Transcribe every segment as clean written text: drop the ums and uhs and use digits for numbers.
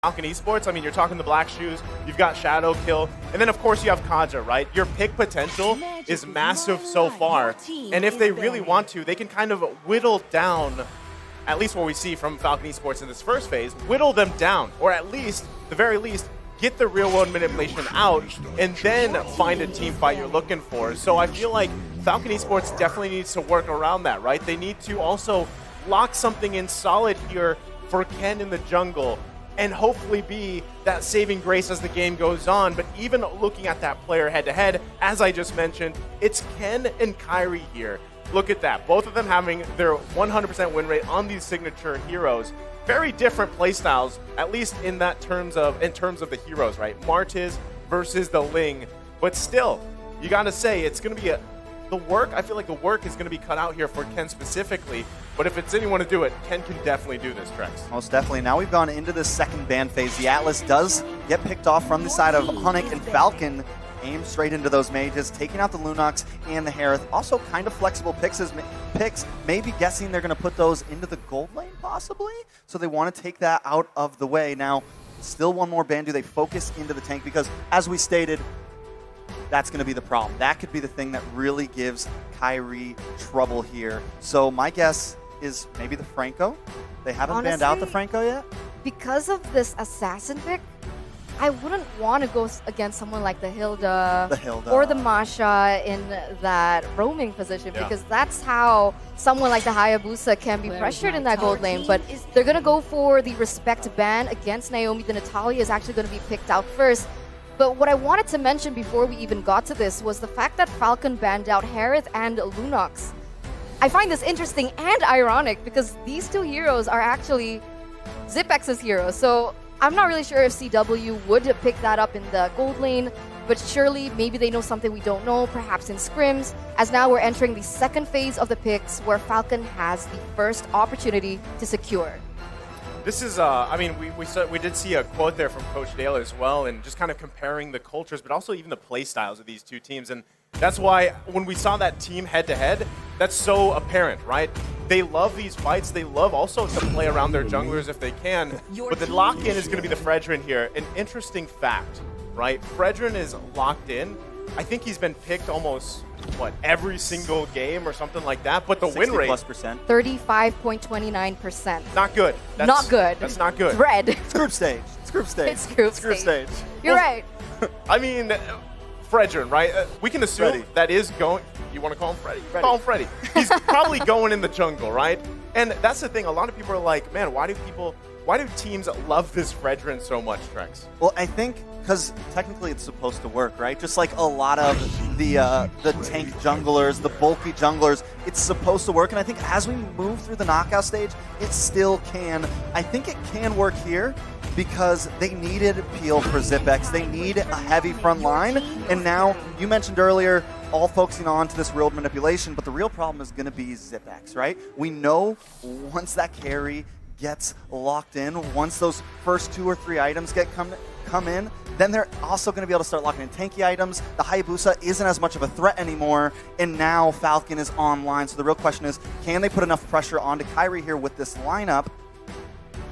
Falcon Esports, I mean, you're talking the Black Shoes, you've got Shadow Kill, and then of course you have Kaja, right? Your pick potential is massive so far, and if they really want to, they can kind of whittle down, at least what we see from Falcon Esports in this first phase, whittle them down, or at least, the very least, get the real-world manipulation out, and then find a team fight you're looking for. So I feel like Falcon Esports definitely needs to work around that, right? They need to also lock something in solid here for Ken in the jungle, and hopefully be that saving grace as the game goes on. But even looking at that player head-to-head, as I just mentioned, it's Ken and Kyrie here. Look at that. Both of them having their 100% win rate on these signature heroes. Very different playstyles, at least in terms of the heroes, right? Martiz versus the Ling. But still, you got to say, it's going to be the work. I feel like the work is going to be cut out here for Ken specifically. But if it's anyone to do it, Ken can definitely do this, Trex. Most definitely. Now we've gone into the second ban phase. The Atlas does get picked off from the side of ONIC, and Falcon aims straight into those mages, taking out the Lunox and the Harith. Also kind of flexible picks, maybe guessing they're going to put those into the gold lane, possibly? So they want to take that out of the way. Now, still one more ban. Do they focus into the tank? Because, as we stated, that's going to be the problem. That could be the thing that really gives Kyrie trouble here. So my guess is maybe the Franco. They haven't banned out the Franco yet? Because of this assassin pick, I wouldn't want to go against someone like the Hilda, or the Masha in that roaming position, because that's how someone like the Hayabusa can be pressured in that gold lane. But they're going to go for the respect ban against Naomi. The Natalia is actually going to be picked out first. But what I wanted to mention before we even got to this was the fact that Falcon banned out Harith and Lunox. I find this interesting and ironic because these two heroes are actually Zipex's heroes. So I'm not really sure if CW would pick that up in the gold lane, but surely maybe they know something we don't know, perhaps in scrims, as now we're entering the second phase of the picks where Falcon has the first opportunity to secure. This is, I mean, we did see a quote there from Coach Dale as well, and just kind of comparing the cultures, but also even the play styles of these two teams. And that's why when we saw that team head-to-head, that's so apparent, right? They love these fights. They love also to play around their junglers if they can. But the lock-in is going to be the Fredrin here. An interesting fact, right? Fredrin is locked in. I think he's been picked almost, every single game or something like that. But the win rate, 35.29%. Not good. Not good. That's not good. Red. It's group stage. It's group stage. It's group stage. You're right. I mean, Fredrin, right? We can assume that is going. You want to call him Freddy? Call him Freddy. He's probably going in the jungle, right? And that's the thing. A lot of people are like, man, why do teams love this Fredrin so much, Trex? Well, I think because technically it's supposed to work, right? Just like a lot of the tank junglers, the bulky junglers, it's supposed to work. And I think as we move through the knockout stage, it still can. I think it can work here because they needed peel for Zipex. They need a heavy front line. And now, you mentioned earlier, all focusing on to this real manipulation, but the real problem is going to be Zipex, right? We know once that carry gets locked in, once those first 2 or 3 items come in, then they're also going to be able to start locking in tanky items. The Hayabusa isn't as much of a threat anymore, and now Falcon is online. So the real question is, can they put enough pressure onto Kyrie here with this lineup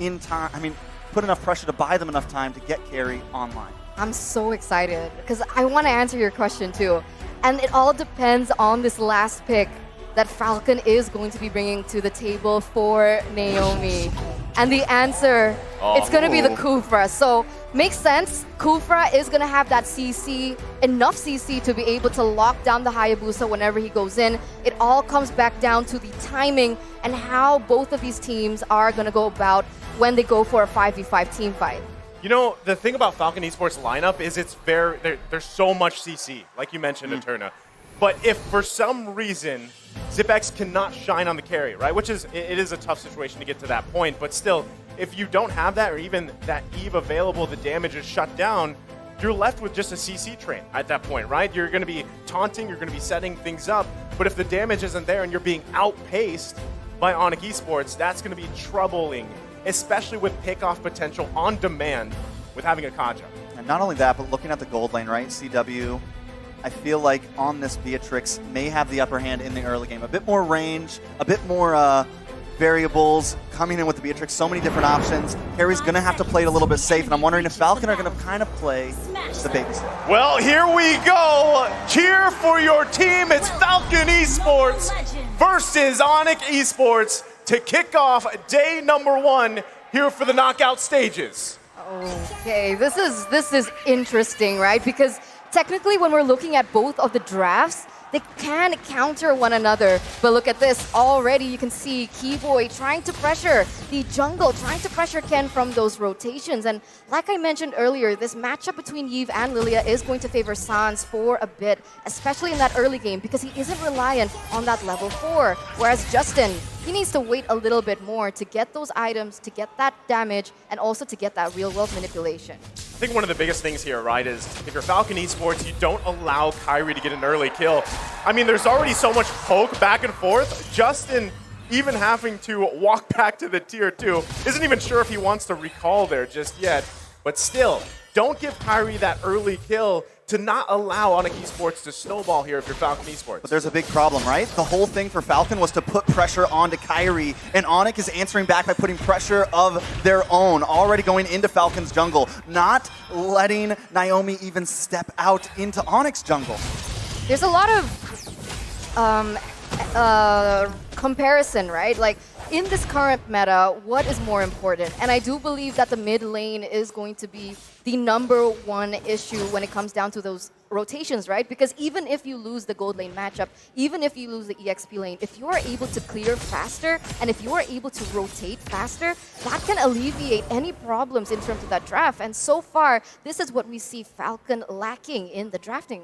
in time? I mean, put enough pressure to buy them enough time to get carry online. I'm so excited because I want to answer your question too. And it all depends on this last pick that Falcon is going to be bringing to the table for Naomi. And the answer, it's going to be the Kufra. So, makes sense. Kufra is going to have that CC, enough CC to be able to lock down the Hayabusa whenever he goes in. It all comes back down to the timing and how both of these teams are going to go about when they go for a 5v5 team fight. You know, the thing about Falcon Esports lineup is there's so much CC, like you mentioned, Eterna. But if for some reason Zipex cannot shine on the carry, right, which it is a tough situation to get to that point, but still, if you don't have that or even that Eve available, the damage is shut down, you're left with just a CC train at that point, right? You're going to be taunting, you're going to be setting things up, but if the damage isn't there and you're being outpaced by ONIC Esports, that's going to be troubling, especially with pick-off potential on demand with having a Kaja. And not only that, but looking at the gold lane, right? CW, I feel like on this Beatrix may have the upper hand in the early game. A bit more range, a bit more variables coming in with the Beatrix, so many different options. Harry's going to have to play it a little bit safe, and I'm wondering if Falcon are going to kind of play the babysitter. Well, here we go. Cheer for your team. It's Falcon Esports versus ONIC Esports to kick off day number 1 here for the knockout stages. Okay, this is interesting, right? Because technically when we're looking at both of the drafts, they can counter one another. But look at this. Already you can see Keyboy trying to pressure the jungle, trying to pressure Ken from those rotations. And like I mentioned earlier, this matchup between Yves and Lilia is going to favor Sans for a bit, especially in that early game, because he isn't reliant on that level 4. Whereas Justin, he needs to wait a little bit more to get those items, to get that damage, and also to get that real-world manipulation. I think one of the biggest things here, right, is if you're Falcon Esports, you don't allow Kyrie to get an early kill. I mean, there's already so much poke back and forth. Justin, even having to walk back to the tier 2, isn't even sure if he wants to recall there just yet. But still, don't give Kyrie that early kill to not allow ONIC Esports to snowball here if you're Falcon Esports. But there's a big problem, right? The whole thing for Falcon was to put pressure onto Kyrie, and ONIC is answering back by putting pressure of their own, already going into Falcon's jungle, not letting Naomi even step out into ONIC's jungle. There's a lot of comparison, right? Like, in this current meta, what is more important? And I do believe that the mid lane is going to be the #1 issue when it comes down to those rotations, right? Because even if you lose the gold lane matchup, even if you lose the EXP lane, if you are able to clear faster and if you are able to rotate faster, that can alleviate any problems in terms of that draft. And so far, this is what we see Falcon lacking in the drafting.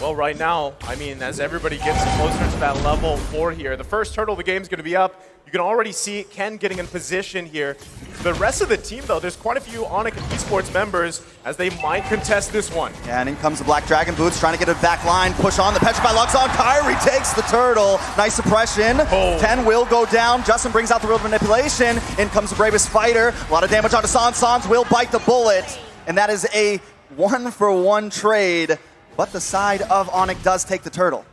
Well, right now, I mean, as everybody gets closer to that level 4 here, the first turtle of the game is going to be up. You can already see Ken getting in position here. The rest of the team, though, there's quite a few ONIC Esports members as they might contest this one. Yeah, and in comes the Black Dragon Boots trying to get a back line, push on, the Petrify locks on, Kyrie takes the turtle. Nice suppression. Oh. 10 will go down. Justin brings out the real manipulation. In comes the bravest fighter. A lot of damage onto Sans. Sans will bite the bullet. And that is a 1-for-1 trade. But the side of ONIC does take the turtle.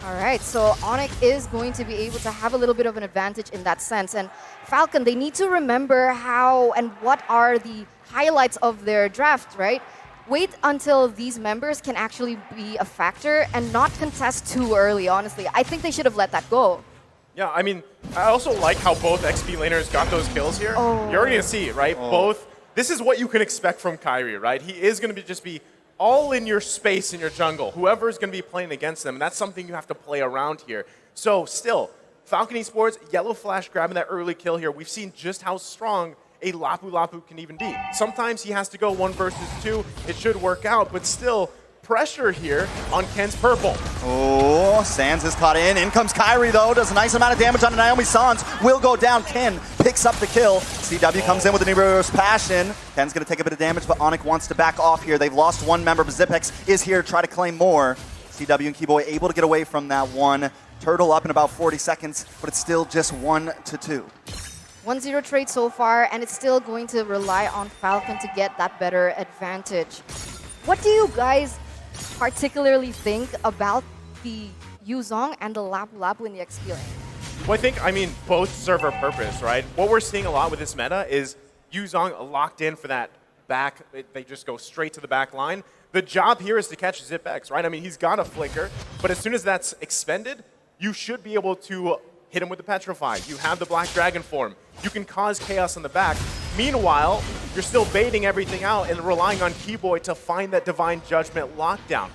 All right, so ONIC is going to be able to have a little bit of an advantage in that sense. And Falcon, they need to remember how and what are the highlights of their draft, right? Wait until these members can actually be a factor and not contest too early, honestly. I think they should have let that go. Yeah, I mean, I also like how both XP laners got those kills here. Oh. You're already going to see, right? Both. This is what you can expect from Kyrie, right? He is going to just be all in your space in your jungle. Whoever is going to be playing against them, and that's something you have to play around here. So still, Falcon Esports, Yellow Flash grabbing that early kill here. We've seen just how strong a Lapu Lapu can even be. Sometimes he has to go 1 versus 2. It should work out, but still, pressure here on Ken's purple. Oh, Sans is caught in. In comes Kyrie, though. Does a nice amount of damage on Naomi. Sans will go down. Ken picks up the kill. CW comes in with an Eber's Passion. Ken's going to take a bit of damage, but ONIC wants to back off here. They've lost 1 member, but Zipex is here to try to claim more. CW and Keyboy able to get away from that one. Turtle up in about 40 seconds, but it's still just 1-2. 1-0 trade so far, and it's still going to rely on Falcon to get that better advantage. What do you guys particularly think about the Yuzong and the Lapu Lapu in the XP lane? Well, I mean, both serve a purpose, right? What we're seeing a lot with this meta is Yuzong locked in for that back. They just go straight to the back line. The job here is to catch Zipex, right? I mean, he's got a flicker, but as soon as that's expended, you should be able to hit him with the Petrify. You have the Black Dragon form. You can cause chaos on the back. Meanwhile, you're still baiting everything out and relying on Keyboy to find that Divine Judgment lockdown.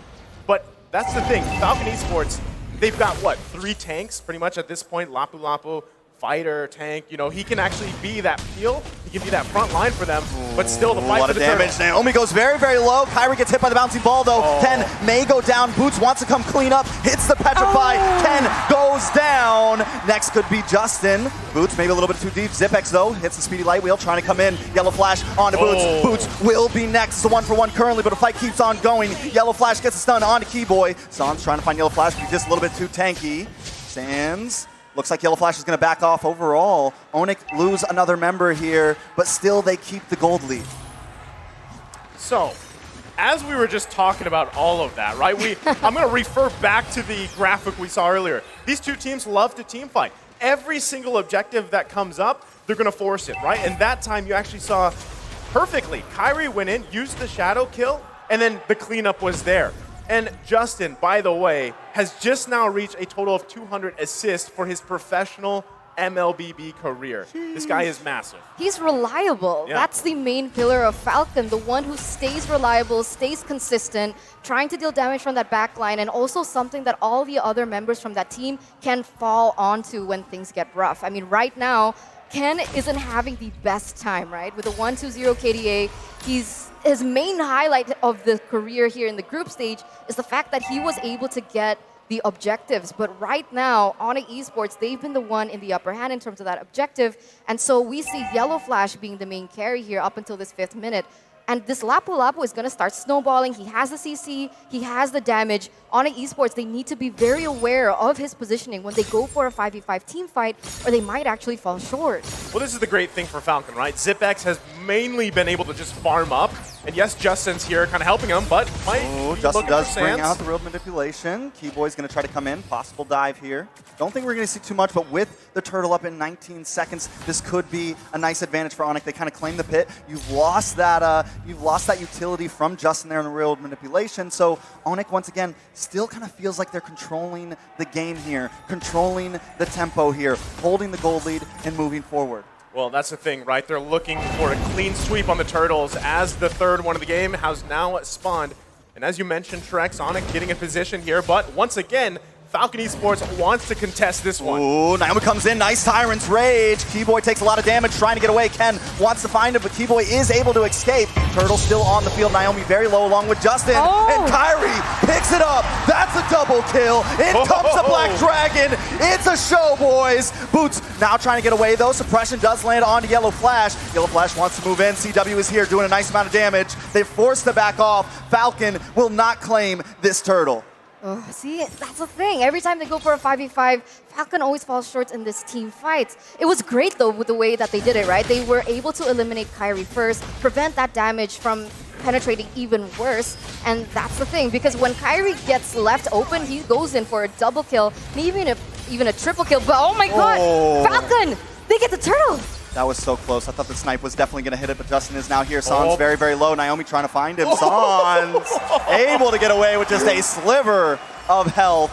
But that's the thing. Falcon Esports, they've got, what, 3 tanks pretty much at this point? Lapu Lapu, fighter, tank. You know, he can actually be that peel. He can be that front line for them, but still the fight for the damage. turtle. Naomi goes very, very low. Kyrie gets hit by the bouncing ball, though. Ken may go down. Boots wants to come clean up. Hits the Petrify. Ken goes down. Next could be Justin. Boots maybe a little bit too deep. Zipex, though, hits the speedy light wheel, trying to come in. Yellow Flash onto Boots. Boots will be next. It's a 1-for-1 currently, but the fight keeps on going. Yellow Flash gets a stun onto Keyboy. Sans trying to find Yellow Flash, but he's just a little bit too tanky. Sans. Looks like Yellow Flash is going to back off overall. ONIC lose another member here, but still they keep the gold lead. So, as we were just talking about all of that, right? I'm going to refer back to the graphic we saw earlier. These two teams love to team fight. every single objective that comes up, they're going to force it, right? And that time you actually saw perfectly. Kyrie went in, used the shadow kill, and then the cleanup was there. And Justin, by the way, has just now reached a total of 200 assists for his professional MLBB career. This guy is massive. He's reliable. Yeah. That's the main pillar of Falcon, the one who stays reliable, stays consistent, trying to deal damage from that back line, and also something that all the other members from that team can fall onto when things get rough. I mean, right now, Ken isn't having the best time, right? With a 1-2-0 KDA, his main highlight of the career here in the group stage is the fact that he was able to get the objectives. But right now, ONIC Esports, they've been the one in the upper hand in terms of that objective. And so we see Yellow Flash being the main carry here up until this 5th minute. And this Lapu Lapu is going to start snowballing. He has the CC, he has the damage. ONIC Esports, they need to be very aware of his positioning when they go for a 5v5 team fight, or they might actually fall short. Well, this is the great thing for Falcon, right? ZipX has mainly been able to just farm up. And yes, Justin's here kind of helping him, but might be Justin looking does for bring Sands. out the real manipulation. Keyboy's going to try to come in. Possible dive here. Don't think we're going to see too much, but with the turtle up in 19 seconds, this could be a nice advantage for ONIC. They kind of claim the pit. You've lost that utility from Justin there in the real manipulation. So ONIC, once again, still kind of feels like they're controlling the game here, controlling the tempo here, holding the gold lead and moving forward. Well, that's the thing, right? They're looking for a clean sweep on the Turtles as the third one of the game has now spawned. And as you mentioned, Trex, ONIC getting a position here, but once again, Falcon Esports wants to contest this one. Ooh, Naomi comes in, nice Tyrant's Rage. Keyboy takes a lot of damage trying to get away. Ken wants to find him, but Keyboy is able to escape. Turtle still on the field, Naomi very low along with Justin. And Kyrie picks it up. That's a double kill. In comes the Black Dragon. It's a show, boys. Boots now trying to get away though. Suppression does land onto Yellow Flash. Yellow Flash wants to move in. CW is here doing a nice amount of damage. They're forced to back off. Falcon will not claim this turtle. Oh, see, that's the thing. Every time they go for a 5v5, Falcon always falls short in this team fight. It was great, though, with the way that they did it, right? They were able to eliminate Kyrie first, prevent that damage from penetrating even worse. And that's the thing, because when Kyrie gets left open, he goes in for a double kill, maybe even a triple kill. But oh my god, Falcon, they get the turtle. That was so close. I thought the snipe was definitely going to hit it, but Justin is now here. San's very, very low. Naomi trying to find him. San's able to get away with just a sliver of health.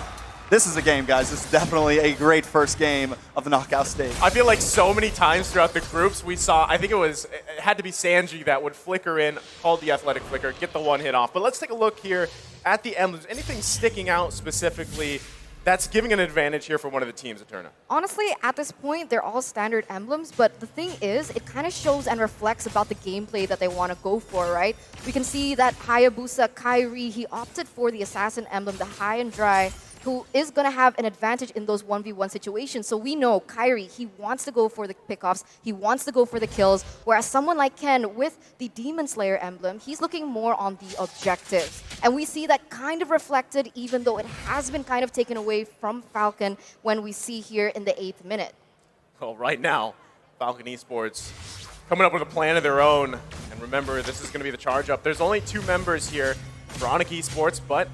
This is a game, guys. This is definitely a great first game of the knockout stage. I feel like so many times throughout the groups we saw, I think it had to be Sanji that would flicker in, called the athletic flicker, get the one hit off. But let's take a look here at the emblems. Anything sticking out specifically that's giving an advantage here for one of the teams, Eterna? Honestly, at this point, they're all standard emblems, but the thing is, it kind of shows and reflects about the gameplay that they want to go for, right? We can see that Hayabusa Kyrie, he opted for the Assassin emblem, the high and dry, who is going to have an advantage in those 1v1 situations. So we know Kyrie, he wants to go for the pickoffs, he wants to go for the kills, whereas someone like Ken with the Demon Slayer emblem, he's looking more on the objectives. And we see that kind of reflected, even though it has been kind of taken away from Falcon when we see here in the 8th minute. Well, right now, Falcon Esports coming up with a plan of their own. And remember, this is going to be the charge up. There's only 2 members here for ONIC Esports, but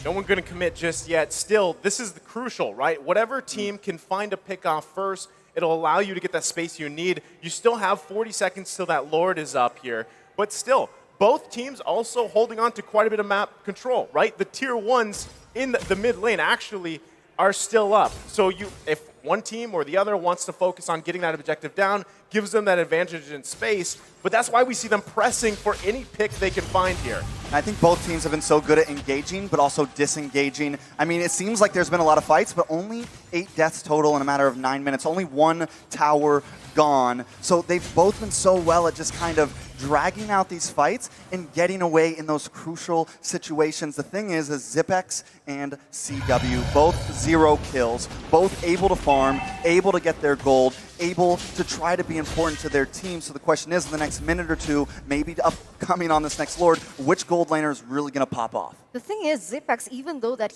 no one's going to commit just yet. Still, this is the crucial, right? Whatever team can find a pick-off first, it'll allow you to get that space you need. You still have 40 seconds till that Lord is up here. But still, both teams also holding on to quite a bit of map control, right? The tier 1s in the mid lane actually are still up. So if one team or the other wants to focus on getting that objective down, gives them that advantage in space. But that's why we see them pressing for any pick they can find here. I think both teams have been so good at engaging, but also disengaging. I mean, it seems like there's been a lot of fights, but only 8 deaths total in a matter of 9 minutes. Only 1 tower gone. So they've both been so well at just kind of dragging out these fights and getting away in those crucial situations. The thing is ZipX and CW, both 0 kills, both able to farm, able to get their gold, able to try to be important to their team. So the question is, in the next minute or two, maybe upcoming on this next Lord, which gold laner is really going to pop off? The thing is, ZipX, even though that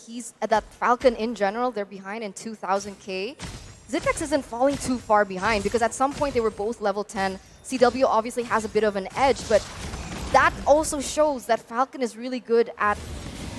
Falcon in general, they're behind in 2,000k, ZipX isn't falling too far behind because at some point they were both level 10. CW obviously has a bit of an edge, but that also shows that Falcon is really good at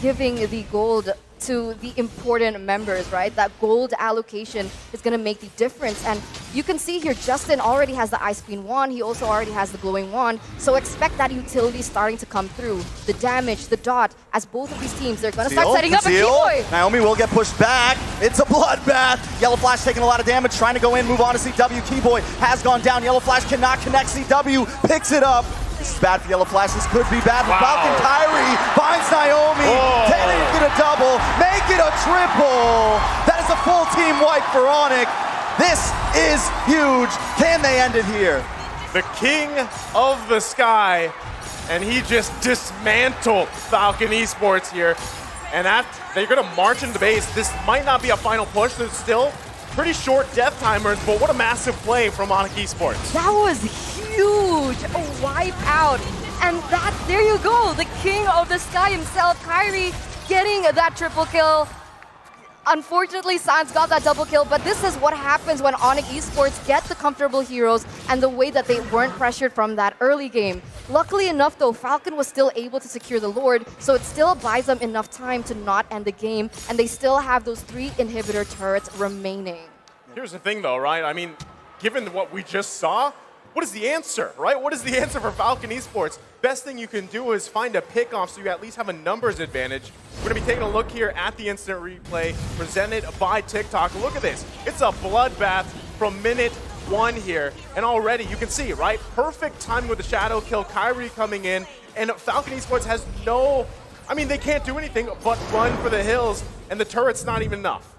giving the gold to the important members, right? That gold allocation is going to make the difference. And you can see here, Justin already has the Ice Queen wand. He also already has the Glowing Wand. So expect that utility starting to come through. The damage, the dot, as both of these teams, they're going to start setting up a Keyboy. Naomi will get pushed back. It's a bloodbath. Yellow Flash taking a lot of damage, trying to go in, move on to CW. Keyboy has gone down. Yellow Flash cannot connect. CW picks it up. This is bad for Yellow Flash. This could be bad for Falcon. Kyrie finds Naomi. Can it get a double? Make it a triple. That is a full team wipe for ONIC. This is huge. Can they end it here? The king of the sky, and he just dismantled Falcon Esports here. And they're going to march into base. This might not be a final push. There's still pretty short death timers, but what a massive play from ONIC Esports. That was huge, a wipe out. And there you go, the king of the sky himself, Kyrie, getting that triple kill. Unfortunately, Sans got that double kill, but this is what happens when ONIC Esports get the comfortable heroes and the way that they weren't pressured from that early game. Luckily enough, though, Falcon was still able to secure the Lord, so it still buys them enough time to not end the game, and they still have those 3 inhibitor turrets remaining. Here's the thing, though, right? I mean, given what we just saw, what is the answer, right? What is the answer for Falcon Esports? Best thing you can do is find a pick-off so you at least have a numbers advantage. We're going to be taking a look here at the instant replay presented by TikTok. Look at this. It's a bloodbath from minute 1 here. And already you can see, right? Perfect timing with the shadow kill, Kyrie coming in. And Falcon Esports has they can't do anything but run for the hills. And the turret's not even enough.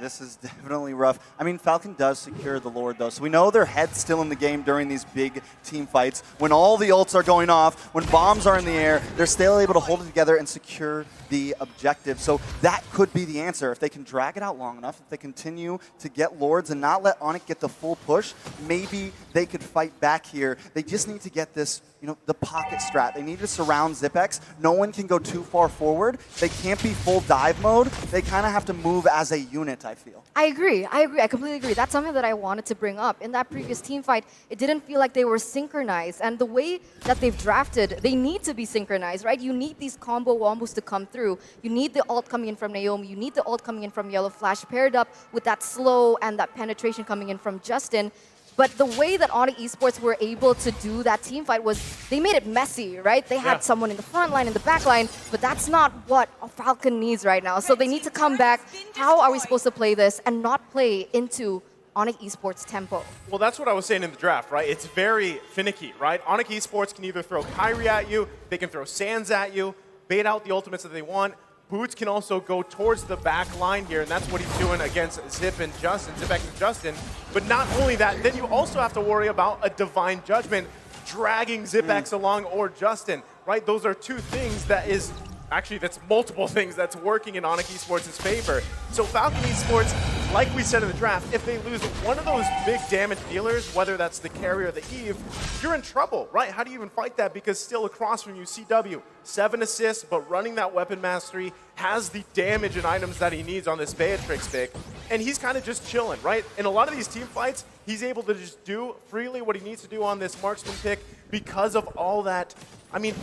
This is definitely rough. I mean, Falcon does secure the Lord, though, so we know their head's still in the game during these big team fights. When all the ults are going off, when bombs are in the air, they're still able to hold it together and secure the objective. So that could be the answer. If they can drag it out long enough, if they continue to get Lords and not let ONIC get the full push, maybe they could fight back here. They just need to get this, the pocket strat. They need to surround Zipex. No one can go too far forward. They can't be full dive mode. They kind of have to move as a unit, I feel. I agree. I completely agree. That's something that I wanted to bring up. In that previous team fight, it didn't feel like they were synchronized. And the way that they've drafted, they need to be synchronized, right? You need these combo wombos to come through. You need the ult coming in from Naomi. You need the ult coming in from Yellow Flash, paired up with that slow and that penetration coming in from Justin. But the way that ONIC Esports were able to do that team fight was they made it messy, right? They had someone in the front line, in the back line, but that's not what a Falcon needs right now. So they need to come back. How are we supposed to play this and not play into ONIC Esports tempo? Well, that's what I was saying in the draft, right? It's very finicky, right? ONIC Esports can either throw Kyrie at you, they can throw Sans at you, bait out the ultimates that they want. Boots can also go towards the back line here, and that's what he's doing against Zipex and Justin. But not only that, then you also have to worry about a Divine Judgment dragging Zipex along or Justin, right? Those are 2 things that's multiple things that's working in ONIC Esports' favor. So Falcon Esports, like we said in the draft, if they lose one of those big damage dealers, whether that's the carry or the Eve, you're in trouble, right? How do you even fight that? Because still across from you, CW, 7 assists, but running that weapon mastery, has the damage and items that he needs on this Beatrix pick, and he's kind of just chilling, right? In a lot of these team fights, he's able to just do freely what he needs to do on this marksman pick because of all that,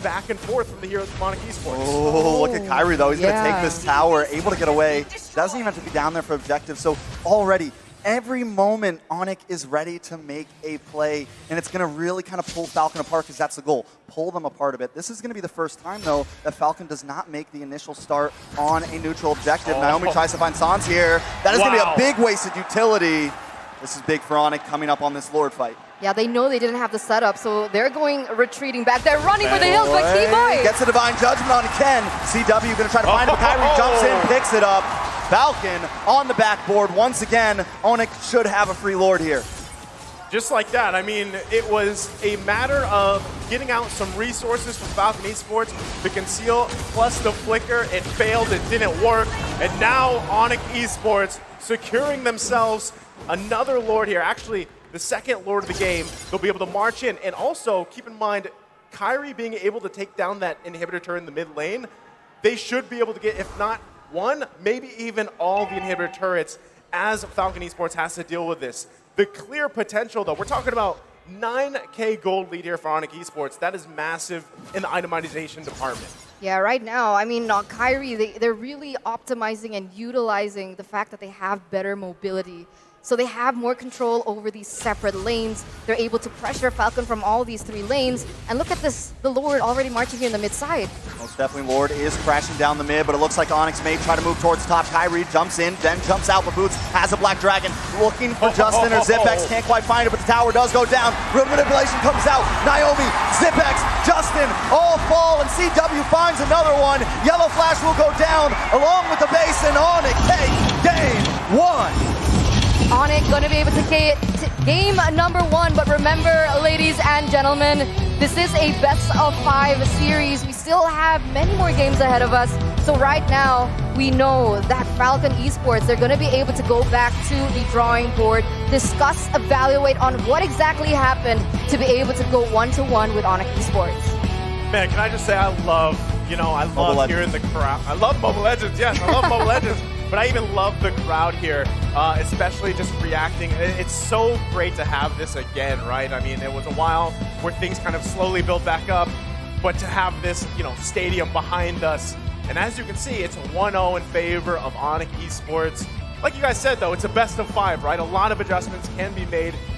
back and forth from the heroes of ONIC Esports. Oh, look at Kyrie, though. He's going to take this tower, able to get away. Doesn't even have to be down there for objective. So already, every moment, ONIC is ready to make a play, and it's going to really kind of pull Falcon apart because that's the goal. Pull them apart a bit. This is going to be the first time, though, that Falcon does not make the initial start on a neutral objective. Naomi tries to find Sans here. That is going to be a big wasted utility. This is big for ONIC coming up on this Lord fight. Yeah, they know they didn't have the setup, so they're retreating back. They're running for the hills, but Keyboy gets a Divine Judgment on Ken. CW going to try to find him. Kyrie jumps in, picks it up. Falcon on the backboard once again. ONIC should have a free Lord here. Just like that. It was a matter of getting out some resources from Falcon Esports. The conceal plus the flicker, it failed, it didn't work. And now ONIC Esports securing themselves another Lord here. Actually, the second Lord of the game. They'll be able to march in. And also, keep in mind, Kyrie being able to take down that inhibitor turret in the mid lane, they should be able to get, if not one, maybe even all the inhibitor turrets as Falcon Esports has to deal with this. The clear potential, though, we're talking about 9K gold lead here for ONIC Esports. That is massive in the itemization department. Yeah, right now, I mean, Kyrie, they're really optimizing and utilizing the fact that they have better mobility. So they have more control over these separate lanes. They're able to pressure Falcon from all these 3 lanes. And look at this, the Lord already marching here in the mid side. Most definitely Lord is crashing down the mid, but it looks like ONIC may try to move towards top. Kyrie jumps in, then jumps out, but Boots has a Black Dragon. Looking for Justin or Zipex, can't quite find it, but the tower does go down. Real manipulation comes out. Naomi, Zipex, Justin, all fall, and CW finds another one. Yellow Flash will go down, along with the base, and ONIC takes game 1. ONIC going to be able to get game number 1, but remember, ladies and gentlemen, this is a best of 5 series. We still have many more games ahead of us. So right now, we know that Falcon Esports, they're going to be able to go back to the drawing board, discuss, evaluate on what exactly happened to be able to go 1-to-1 with ONIC Esports. Man, can I just say I love hearing the crowd. I love Mobile Legends, yes, I love Mobile Legends. But I even love the crowd here, especially just reacting. It's so great to have this again, right? I mean, it was a while where things kind of slowly built back up, but to have this, stadium behind us. And as you can see, it's 1-0 in favor of ONIC Esports. Like you guys said, though, it's a best of 5, right? A lot of adjustments can be made